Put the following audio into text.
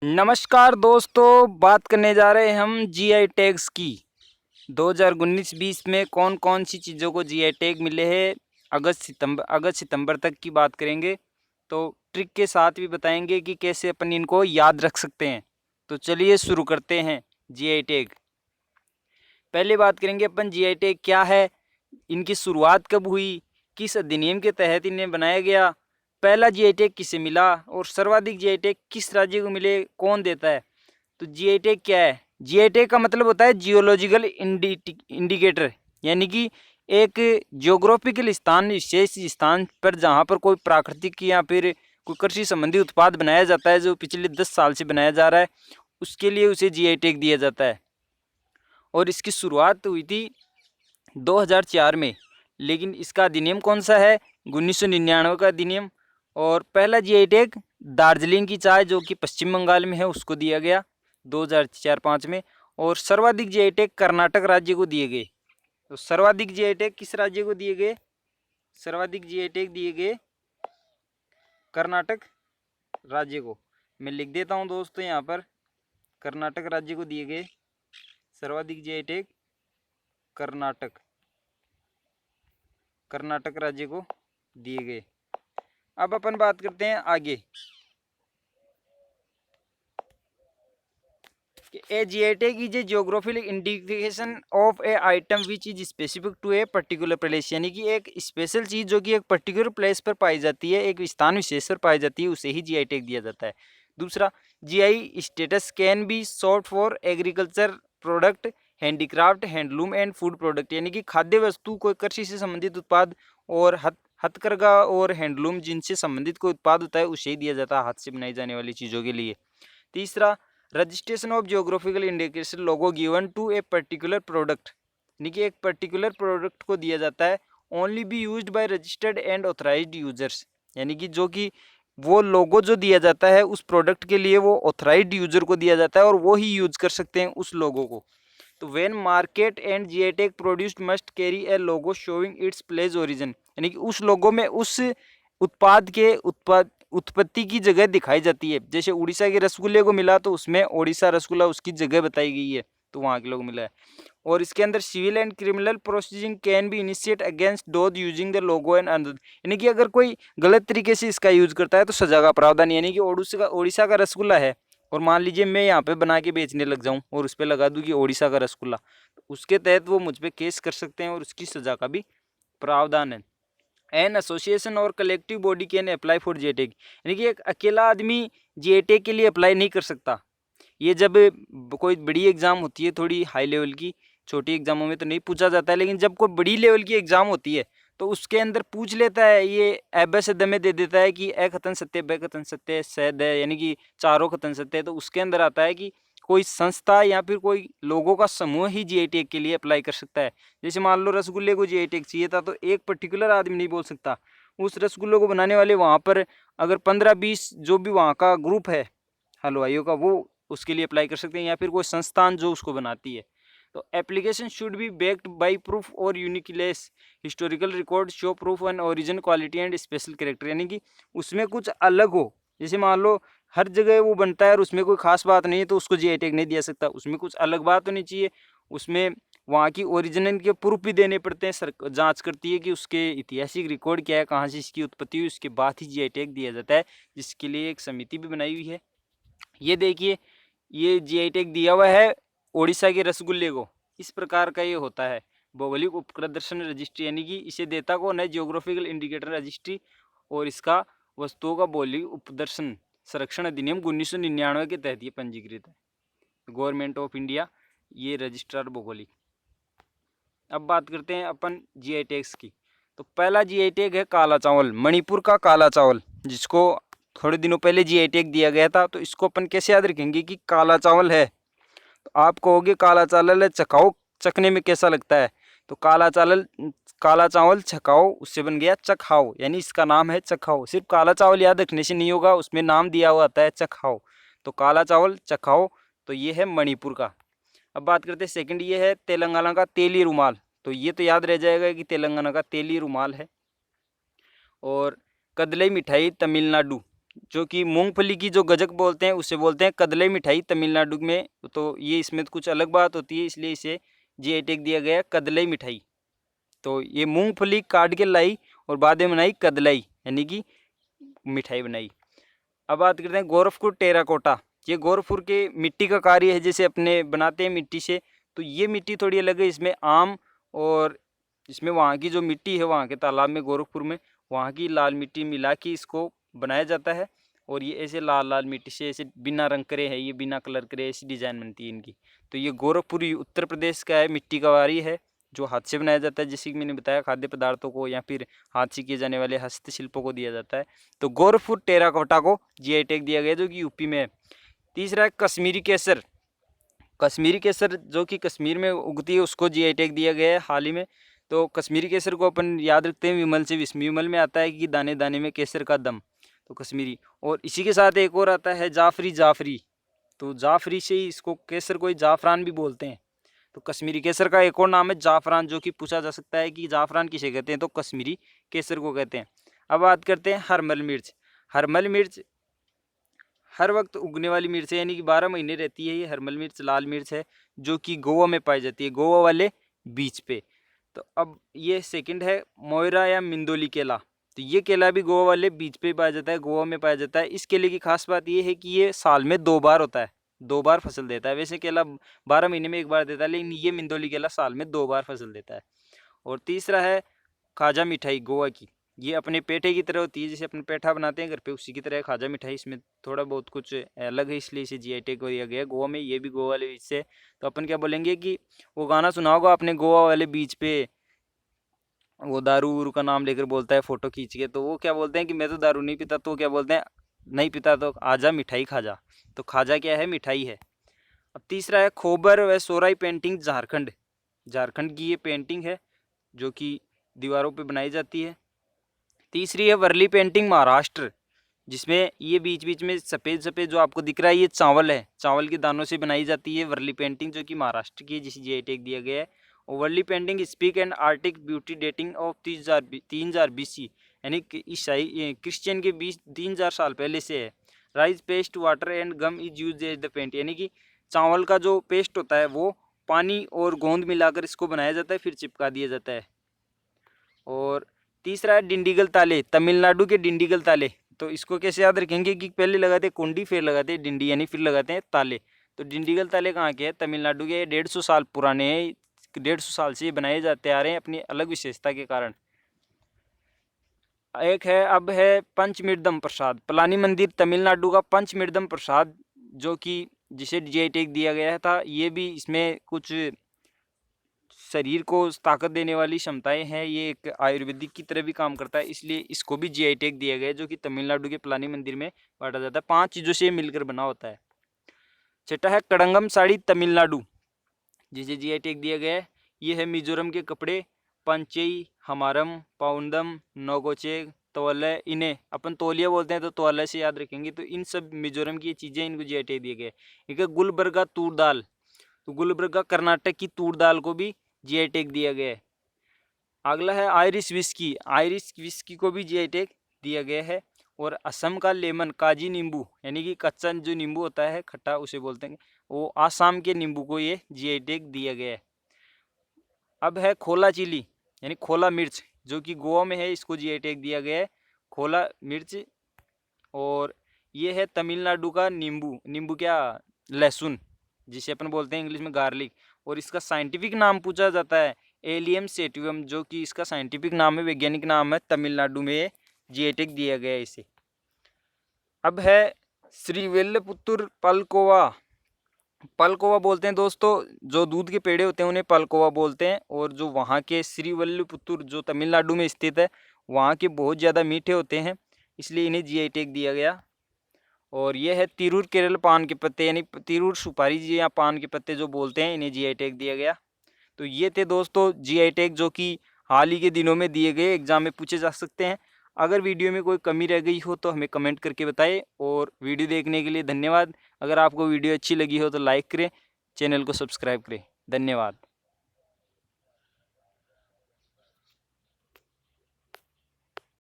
नमस्कार दोस्तों, बात करने जा रहे हैं हम जीआई टैग्स की। 2019-20 में कौन-कौन सी चीज़ों को जीआई टैग मिले हैं, अगस्त सितंबर तक की बात करेंगे। तो ट्रिक के साथ भी बताएंगे कि कैसे अपन इनको याद रख सकते हैं। तो चलिए शुरू करते हैं जीआई टैग। पहले बात करेंगे अपन जीआई टैग क्या है, इनकी शुरुआत कब हुई, किस अधिनियम के तहत इन्हें बनाया गया, पहला जीआई टैग किसे मिला और सर्वाधिक जीआई टैग किस राज्य को मिले, कौन देता है। तो जीआई टैग क्या है? जीआई टैग का मतलब होता है जियोलॉजिकल इंडिकेटर, यानी कि एक जियोग्राफिकल स्थान, विशेष स्थान पर जहाँ पर कोई प्राकृतिक या फिर कोई कृषि संबंधी उत्पाद बनाया जाता है जो पिछले 10 साल से बनाया जा रहा है, उसके लिए उसे जीआई टैग दिया जाता है। और इसकी शुरुआत हुई थी 2004 में, लेकिन इसका अधिनियम कौन सा है? 1999 का अधिनियम। और पहला जीआई टैग दार्जिलिंग की चाय जो कि पश्चिम बंगाल में है उसको दिया गया 2004-05 में। और सर्वाधिक जीआई टैग कर्नाटक राज्य को दिए गए। तो सर्वाधिक जीआई टैग किस राज्य को दिए गए? सर्वाधिक जीआई टैग दिए गए कर्नाटक राज्य को। मैं लिख देता हूं दोस्तों यहाँ पर, कर्नाटक राज्य को दिए गए सर्वाधिक जीआई टैग कर्नाटक राज्य को दिए गए। अब अपन बात करते हैं आगे कि a GI tag is a geographical indication of a item which is specific to a particular place, यानी कि एक स्पेशल चीज जो कि एक पर्टिकुलर प्लेस पर पाई जाती है, एक स्थान विशेष पर पाई जाती है, उसे ही जीआई टैग दिया जाता है। दूसरा, GI status can be short for agriculture product, handicraft, handloom and food product, यानी कि खाद्य वस्तु, कोई कृषि से संबंधित उत्पाद और हथकरघा और हैंडलूम जिनसे संबंधित कोई उत्पाद होता है उसे ही दिया जाता है, हाथ से बनाई जाने वाली चीज़ों के लिए। तीसरा, registration of geographical indication logo given to a particular product, यानी कि एक पर्टिकुलर प्रोडक्ट को दिया जाता है, only be used by registered and authorised users, यानी कि जो कि वो लोगो जो दिया जाता है उस प्रोडक्ट के लिए वो ऑथराइज्ड यूजर को दिया जाता है और वो ही यूज कर सकते हैं उस लोगो को। तो when market and GI tag produced must carry A logo showing its place origin, यानी कि उस लोगो में उस उत्पाद के उत्पत्ति की जगह दिखाई जाती है। जैसे उड़ीसा के रसगुल्ले को मिला तो उसमें ओडिशा रसगुल्ला उसकी जगह बताई गई है, तो वहाँ के लोग मिला है। और इसके अंदर civil and criminal proceeding can be initiate against those using the logo and another, यानी कि अगर कोई गलत तरीके से इसका यूज करता है तो सजा का प्रावधान, यानी कि ओडिशा का रसगुल्ला है और मान लीजिए मैं यहाँ पे बना के बेचने लग जाऊँ और उस पर लगा दूँ कि ओडिशा का रसगुल्ला, तो उसके तहत वो मुझ पर केस कर सकते हैं और उसकी सजा का भी प्रावधान है। एन एसोसिएशन और collective body can apply for GI tag, यानी कि एक अकेला आदमी जीआई टैग के लिए अप्लाई नहीं कर सकता। ये जब कोई बड़ी एग्जाम होती है थोड़ी हाई लेवल की, छोटी एग्जामों में तो नहीं पूछा जाता है, लेकिन जब कोई बड़ी लेवल की एग्जाम होती है तो उसके अंदर पूछ लेता है, ये एब से में दे देता है कि ए खतन सत्य, बे खतन सत्य, सैद है, यानी कि चारों खतन सत्य है। तो उसके अंदर आता है कि कोई संस्था या फिर कोई लोगों का समूह ही जीआई टैग के लिए अप्लाई कर सकता है। जैसे मान लो रसगुल्ले को जीआई टैग चाहिए था तो एक पर्टिकुलर आदमी नहीं बोल सकता, उस रसगुल्ले को बनाने वाले वहाँ पर अगर 15-20 जो भी वहाँ का ग्रुप है हलवाइयों का, वो उसके लिए अप्लाई कर सकते हैं, या फिर कोई संस्थान जो उसको बनाती है। तो application should be backed by proof और uniqueness historical record show proof and origin quality and special character, यानी कि उसमें कुछ अलग हो। जैसे मान लो हर जगह वो बनता है और उसमें कोई खास बात नहीं है तो उसको जीआई टैग नहीं दिया सकता, उसमें कुछ अलग बात होनी चाहिए, उसमें वहाँ की ओरिजिनल के प्रूफ भी देने पड़ते हैं। जांच करती है कि उसके ऐतिहासिक रिकॉर्ड क्या है, कहाँ से इसकी उत्पत्ति हुई, उसके बाद ही जीआई टैग दिया जाता है, जिसके लिए एक समिति भी बनाई हुई है। ये देखिए, ये जीआई टैग दिया हुआ है ओडिशा के रसगुल्ले को, इस प्रकार का ये होता है भौगोलिक उपप्रदर्शन रजिस्ट्री, यानी कि इसे देता कौन है? Geographical indicator registry. और इसका वस्तुओं का भौगोलिक उपप्रदर्शन संरक्षण अधिनियम 1999 के तहत ये पंजीकृत है, गवर्नमेंट ऑफ इंडिया, ये रजिस्ट्रार भौगोलिक। अब बात करते हैं अपन जीआई टैग्स की। तो पहला जीआई टैग है काला चावल, मणिपुर का काला चावल, जिसको थोड़े दिनों पहले जीआई टैग दिया गया था। तो इसको अपन कैसे याद रखेंगे कि काला चावल है, तो आप कहोगे काला चावल है, चखाओ, चखने में कैसा लगता है? तो काला चावल चखाओ, उससे बन गया चखाओ, यानी इसका नाम है चखाओ। सिर्फ काला चावल याद रखने से नहीं होगा, उसमें नाम दिया हुआ आता है चखाओ। तो काला चावल चखाओ, तो ये है मणिपुर का। अब बात करते हैं सेकंड, ये है तेलंगाना का तेली रुमाल। तो ये तो याद रह जाएगा कि तेलंगाना का तेली रुमाल है। और कदलई मिठाई तमिलनाडु, जो कि मूंगफली की जो गजक बोलते हैं उसे बोलते हैं कदले मिठाई तमिलनाडु में। तो ये इसमें कुछ अलग बात होती है, इसलिए इसे जीआई टैग दिया गया कदले मिठाई। तो ये मूंगफली काट के लाई और बाद में बनाई कदलाई, यानी कि मिठाई बनाई। अब बात करते हैं गोरखपुर टेराकोटा। ये गोरखपुर के मिट्टी का कार्य है, जैसे अपने बनाते हैं मिट्टी से, तो ये मिट्टी थोड़ी अलग है। इसमें आम और इसमें वहाँ की जो मिट्टी है, वहाँ के तालाब में गोरखपुर में वहाँ की लाल मिट्टी मिला के इसको बनाया जाता है। और ये ऐसे लाल लाल मिट्टी से ऐसे बिना रंग करे है, ये बिना कलर करे ऐसी डिज़ाइन बनती है इनकी। तो ये गोरखपुर उत्तर प्रदेश का है, मिट्टी का कार्य है जो हाथ से बनाया जाता है, जैसे कि मैंने बताया खाद्य पदार्थों को या फिर हाथ से किए जाने वाले हस्तशिल्पों को दिया जाता है। तो गोरखपुर टेराकोटा को जीआई टैग दिया गया, जो कि यूपी में है। तीसरा है कश्मीरी केसर। कश्मीरी केसर जो कि कश्मीर में उगती है, उसको जीआई टैग दिया गया है हाल ही में। तो कश्मीरी केसर को अपन याद रखते हैं विमल से विस्म। विमल में आता है कि दाने दाने में केसर का दम, तो कश्मीरी। और इसी के साथ एक और आता है जाफरी। जाफरी तो जाफरी से ही इसको केसर को ही जाफरान भी बोलते हैं। तो कश्मीरी केसर का एक और नाम है जाफरान, जो कि पूछा जा सकता है कि जाफरान किसे कहते हैं, तो कश्मीरी केसर को कहते हैं। अब बात करते हैं हरमल मिर्च। हरमल मिर्च हर वक्त उगने वाली मिर्च है, यानी कि 12 महीने रहती है। ये हरमल मिर्च लाल मिर्च है, जो कि गोवा में पाई जाती है, गोवा वाले बीच पे। तो अब ये सेकंड है मोयरा या मिंदोली केला। तो ये केला भी गोवा वाले बीच पे पाया जाता है, गोवा में पाया जाता है। इस केले की खास बात ये है कि ये साल में 2 बार होता है, 2 बार फसल देता है। वैसे केला 12 महीने में 1 बार देता है, लेकिन ये मिंदोली केला साल में 2 बार फसल देता है। और तीसरा है खाजा मिठाई गोवा की। ये अपने पेठे की तरह होती है, जैसे अपने पेठा बनाते हैं घर पे, उसी की तरह खाजा मिठाई। इसमें थोड़ा बहुत कुछ अलग है, इसलिए इसे जीआई टैग दिया गया है गोवा में। ये भी गोवा वाले बीच से। तो अपन क्या बोलेंगे कि वो गाना सुना होगा आपने, गोवा वाले बीच पे वो दारू उरू का नाम लेकर बोलता है फोटो खींच के। तो वो क्या बोलते हैं कि मैं तो दारू नहीं पीता, तो वो क्या बोलते हैं, नहीं पीता तो आजा मिठाई खाजा। तो खाजा क्या है, मिठाई है। अब तीसरा है खोबर व सोराई पेंटिंग झारखंड। झारखंड की ये पेंटिंग है जो कि दीवारों पे बनाई जाती है। तीसरी है वर्ली पेंटिंग महाराष्ट्र, जिसमें ये बीच बीच में सफ़ेद सफ़ेद जो आपको दिख रहा है, ये चावल है, चावल के दानों से बनाई जाती है वर्ली पेंटिंग, जो कि महाराष्ट्र की है, जिसे जीआई टैग दिया गया है। और Warli painting speak and artic beauty dating of 3000 BC, यानी कि ईसाई क्रिश्चियन के 3000 साल पहले से है। Rice paste water and gum is use as the paint, यानी कि चावल का जो पेस्ट होता है वो पानी और गोंद मिलाकर इसको बनाया जाता है, फिर चिपका दिया जाता है। और तीसरा है डिंडीगल ताले, तमिलनाडु के डिंडीगल ताले। तो इसको कैसे याद रखेंगे कि पहले लगाते कुंडी, फिर लगाते डिंडी, यानी फिर लगाते हैं ताले। तो डिंडीगल ताले कहाँ के हैं, तमिलनाडु के। 150 साल पुराने हैं, 150 साल से ये बनाए जाते आ रहे हैं अपनी अलग विशेषता के कारण। एक है अब है पंचमिर्दम प्रसाद। पलानी मंदिर तमिलनाडु का पंचमिर्दम प्रसाद, जो कि जिसे जीआई टैग दिया गया था। ये भी इसमें कुछ शरीर को ताकत देने वाली क्षमताएं हैं, ये एक आयुर्वेदिक की तरह भी काम करता है, इसलिए इसको भी जीआई टैग दिया गया है, जो कि तमिलनाडु के पलानी मंदिर में बांटा जाता है। 5 चीज़ों से मिलकर बना होता है। छठा है कड़ंगम साड़ी तमिलनाडु, जिसे जीआई टैग दिया गया है। ये है मिजोरम के कपड़े, पंचेई, हमारम, पाउंडम, नोगोचे, तोले। इन्हें अपन तौलिया बोलते हैं, तो तौले से याद रखेंगे। तो इन सब मिजोरम की चीज़ें, इनको जीआई टैग दिया गया है। एक है गुलबर्गा तूर दाल। तो गुलबर्गा कर्नाटक की तूर दाल को भी जीआई टैग दिया गया है। अगला है आयरिश विस्की। आयरिश विस्की को भी जीआई टैग दिया गया है। और असम का लेमन काजी नींबू, यानी कि कच्चा जो नींबू होता है खट्टा, उसे बोलते हैं, वो आसाम के नींबू को ये जीआई टैग दिया गया है। अब है खोला चिली, यानी खोला मिर्च, जो कि गोवा में है, इसको जीआई टैग दिया गया है, खोला मिर्च। और ये है तमिलनाडु का नींबू। नींबू क्या, लहसुन, जिसे अपन बोलते हैं इंग्लिश में गार्लिक। और इसका साइंटिफिक नाम पूछा जाता है एलियम सेटिवम, जो कि इसका साइंटिफिक नाम है, वैज्ञानिक नाम है। तमिलनाडु में जीआई टैग दिया गया है इसे। अब है श्रीविल्लिपुतुर पलकोवा। पलकोवा बोलते हैं दोस्तों, जो दूध के पेड़े होते हैं उन्हें पलकोवा बोलते हैं। और जो वहाँ के श्रीविल्लिपुतुर जो तमिलनाडु में स्थित है, वहाँ के बहुत ज़्यादा मीठे होते हैं, इसलिए इन्हें जीआई टैग दिया गया। और ये है तिरूर केरल पान के पत्ते, यानी तिरूर सुपारी जी या पान के पत्ते जो बोलते हैं, इन्हें जीआई टैग दिया गया। तो ये थे दोस्तों जीआई टैग, जो कि हाल ही के दिनों में दिए गए, एग्जाम में पूछे जा सकते हैं। अगर वीडियो में कोई कमी रह गई हो तो हमें कमेंट करके बताएं। और वीडियो देखने के लिए धन्यवाद। अगर आपको वीडियो अच्छी लगी हो तो लाइक करें, चैनल को सब्सक्राइब करें। धन्यवाद।